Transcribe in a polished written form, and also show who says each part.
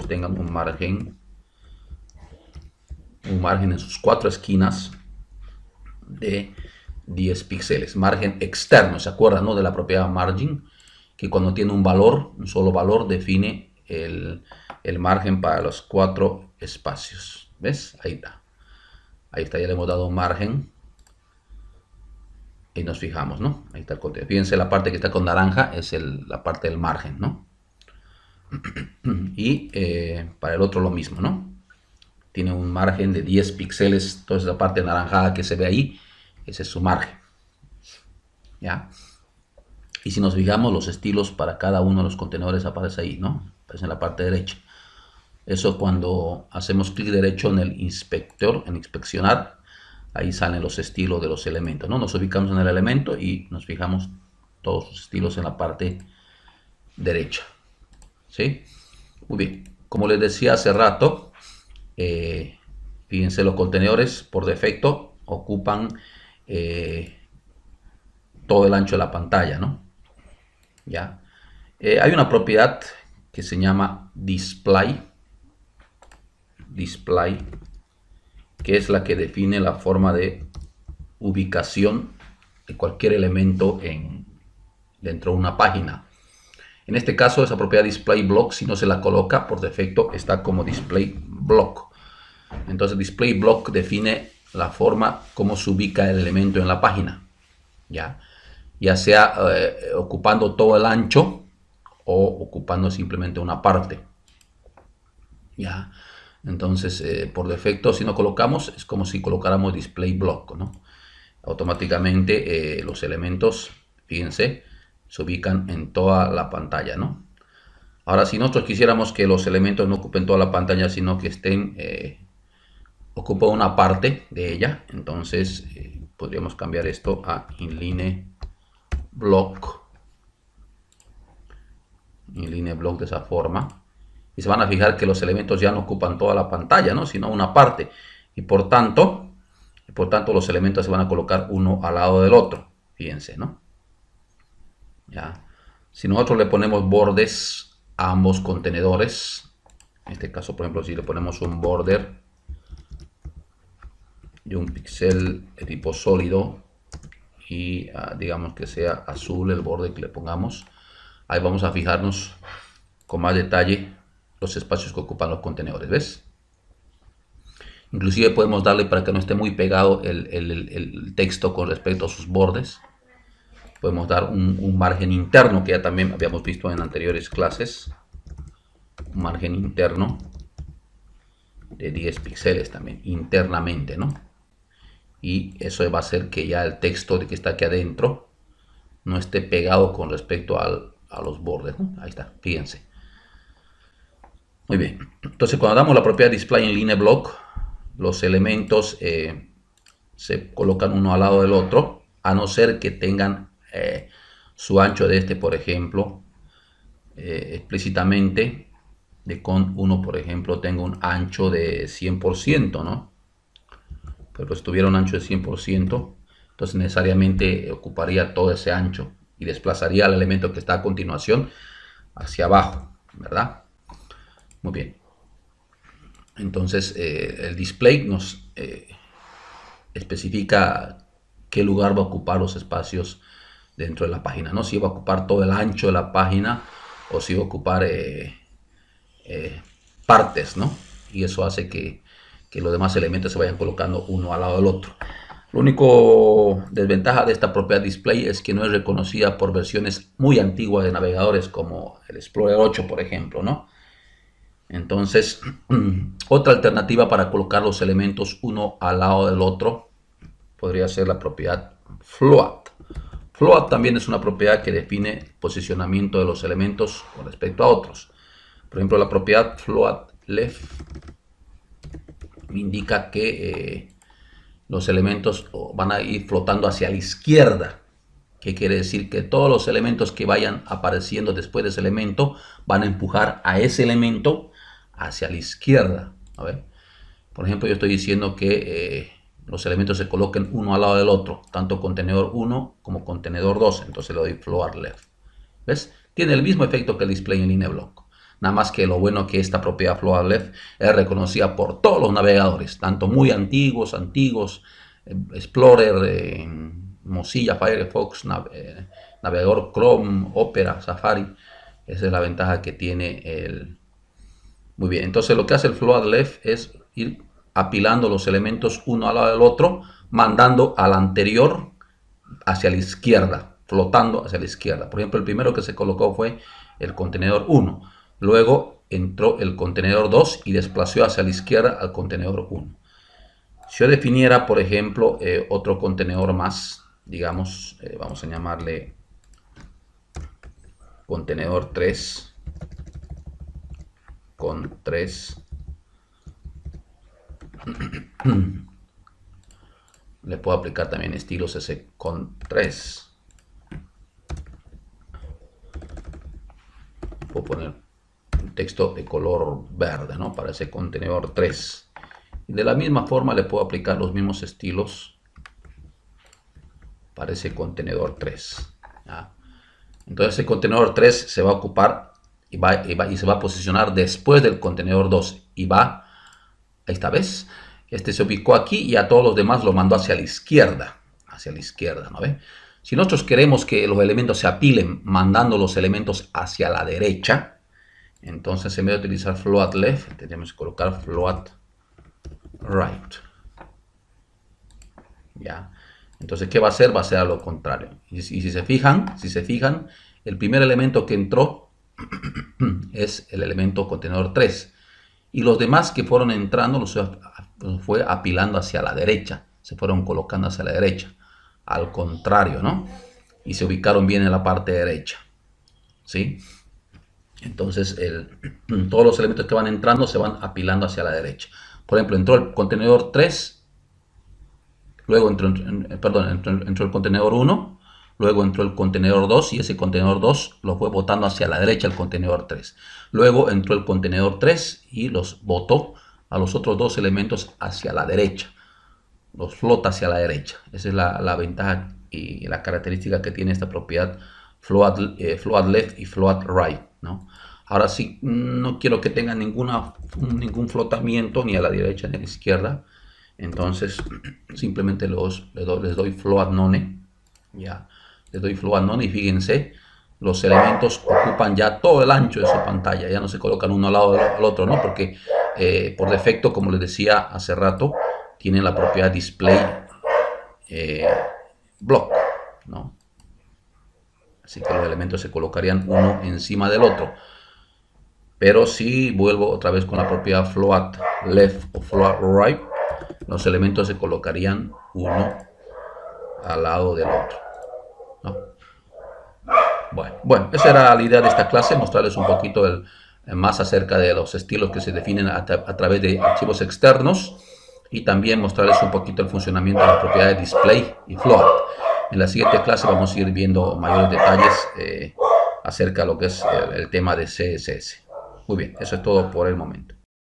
Speaker 1: elementos tengan un margen en sus 4 esquinas de 10 píxeles. Margen externo, ¿se acuerdan, no? De la propiedad margin, que cuando tiene un valor, un solo valor, define el margen para los 4 espacios. ¿Ves? Ahí está. Ahí está, ya le hemos dado un margen. Y nos fijamos, ¿no? Ahí está el contenido. Fíjense, la parte que está con naranja es la parte del margen, ¿no? Y para el otro lo mismo, ¿no? Tiene un margen de 10 píxeles. Toda esa parte naranjada que se ve ahí, ese es su margen. ¿Ya? Y si nos fijamos, los estilos para cada uno de los contenedores aparece ahí, ¿no? Aparece en la parte derecha. Eso cuando hacemos clic derecho en el inspector, en inspeccionar, ahí salen los estilos de los elementos, ¿no? Nos ubicamos en el elemento y nos fijamos todos los estilos en la parte derecha. ¿Sí? Muy bien. Como les decía hace rato, fíjense, los contenedores por defecto ocupan todo el ancho de la pantalla, ¿no? ¿Ya? Hay una propiedad que se llama display, que es la que define la forma de ubicación de cualquier elemento dentro de una página. En este caso, esa propiedad display block, si no se la coloca por defecto, está como display block. Entonces, display block define la forma como se ubica el elemento en la página, ya sea ocupando todo el ancho o ocupando simplemente una parte. ¿Ya? Entonces, por defecto, si no colocamos, es como si colocáramos display block, ¿no? Automáticamente los elementos, fíjense, se ubican en toda la pantalla, ¿no? Ahora, si nosotros quisiéramos que los elementos no ocupen toda la pantalla, sino que ocupen una parte de ella, entonces podríamos cambiar esto a inline block. Inline block de esa forma. Y se van a fijar que los elementos ya no ocupan toda la pantalla, ¿no? Sino una parte. Y por tanto los elementos se van a colocar uno al lado del otro. Fíjense, ¿no? Ya. Si nosotros le ponemos bordes a ambos contenedores, en este caso, por ejemplo, si le ponemos un border de un píxel de tipo sólido y digamos que sea azul el borde que le pongamos, ahí vamos a fijarnos con más detalle los espacios que ocupan los contenedores, ¿ves? Inclusive podemos darle para que no esté muy pegado el texto con respecto a sus bordes. Podemos dar un margen interno, que ya también habíamos visto en anteriores clases. Un margen interno de 10 píxeles también, internamente, ¿no? Y eso va a hacer que ya el texto que está aquí adentro no esté pegado con respecto a los bordes, ¿no? Ahí está, fíjense. Muy bien, entonces cuando damos la propiedad display en line block, los elementos se colocan uno al lado del otro, a no ser que tengan su ancho de por ejemplo, explícitamente, de con uno, por ejemplo, tenga un ancho de 100%, ¿no? Pero si tuviera un ancho de 100%, entonces necesariamente ocuparía todo ese ancho y desplazaría al elemento que está a continuación hacia abajo, ¿verdad? Muy bien. Entonces el display nos especifica qué lugar va a ocupar los espacios dentro de la página, ¿no? Si va a ocupar todo el ancho de la página o si va a ocupar partes, ¿no? Y eso hace que los demás elementos se vayan colocando uno al lado del otro. Lo único desventaja de esta propiedad display es que no es reconocida por versiones muy antiguas de navegadores como el Explorer 8, por ejemplo, ¿no? Entonces, otra alternativa para colocar los elementos uno al lado del otro podría ser la propiedad float. Float también es una propiedad que define el posicionamiento de los elementos con respecto a otros. Por ejemplo, la propiedad float left me indica que los elementos van a ir flotando hacia la izquierda. ¿Qué quiere decir? Que todos los elementos que vayan apareciendo después de ese elemento van a empujar a ese elemento hacia la izquierda. A ver. Por ejemplo, yo estoy diciendo que los elementos se coloquen uno al lado del otro, tanto contenedor 1 como contenedor 2. Entonces le doy float left. ¿Ves? Tiene el mismo efecto que el display en line block. Nada más que lo bueno que esta propiedad float left es reconocida por todos los navegadores, tanto muy antiguos, Explorer, Mozilla, Firefox, navegador Chrome, Opera, Safari. Esa es la ventaja que tiene el... Muy bien, entonces lo que hace el float left es ir apilando los elementos uno al lado del otro, mandando al anterior hacia la izquierda, flotando hacia la izquierda. Por ejemplo, el primero que se colocó fue el contenedor 1. Luego entró el contenedor 2 y desplazó hacia la izquierda al contenedor 1. Si yo definiera, por ejemplo, otro contenedor más, digamos, vamos a llamarle contenedor 3 con 3. Le puedo aplicar también estilos ese con 3. Puedo poner un texto de color verde, ¿no? Para ese contenedor 3. Y de la misma forma le puedo aplicar los mismos estilos para ese contenedor 3. ¿Ya? Entonces ese contenedor 3 se va a ocupar y se va a posicionar después del contenedor 2. Y va, ahí está, ¿ves? Este se ubicó aquí y a todos los demás lo mandó hacia la izquierda. Hacia la izquierda, ¿no ve? Si nosotros queremos que los elementos se apilen mandando los elementos hacia la derecha, entonces en vez de utilizar float left, tenemos que colocar float right. ¿Ya? Entonces, ¿qué va a hacer? Va a ser a lo contrario. Y si se fijan, el primer elemento que entró es el elemento contenedor 3. Y los demás que fueron entrando los fue apilando hacia la derecha. Se fueron colocando hacia la derecha. Al contrario, ¿no? Y se ubicaron bien en la parte derecha. ¿Sí? Entonces, todos los elementos que van entrando se van apilando hacia la derecha. Por ejemplo, entró el contenedor 3. Luego entró el contenedor 1, luego entró el contenedor 2 y ese contenedor 2 lo fue botando hacia la derecha el contenedor 3. Luego entró el contenedor 3 y los botó a los otros dos elementos hacia la derecha. Los flota hacia la derecha. Esa es la ventaja y la característica que tiene esta propiedad float left y float right, ¿no? Ahora sí, no quiero que tengan ningún flotamiento ni a la derecha ni a la izquierda. Entonces simplemente les doy float none, ya, les doy float none y fíjense, los elementos ocupan ya todo el ancho de su pantalla, ya no se colocan uno al lado del otro, ¿no? Porque por defecto, como les decía hace rato, tienen la propiedad display block, ¿no? Así que los elementos se colocarían uno encima del otro. Pero si vuelvo otra vez con la propiedad float left o float right, los elementos se colocarían uno al lado del otro, ¿no? Bueno, esa era la idea de esta clase, mostrarles un poquito más acerca de los estilos que se definen a través de archivos externos y también mostrarles un poquito el funcionamiento de las propiedades display y float. En la siguiente clase vamos a ir viendo mayores detalles acerca de lo que es el tema de CSS. Muy bien, eso es todo por el momento.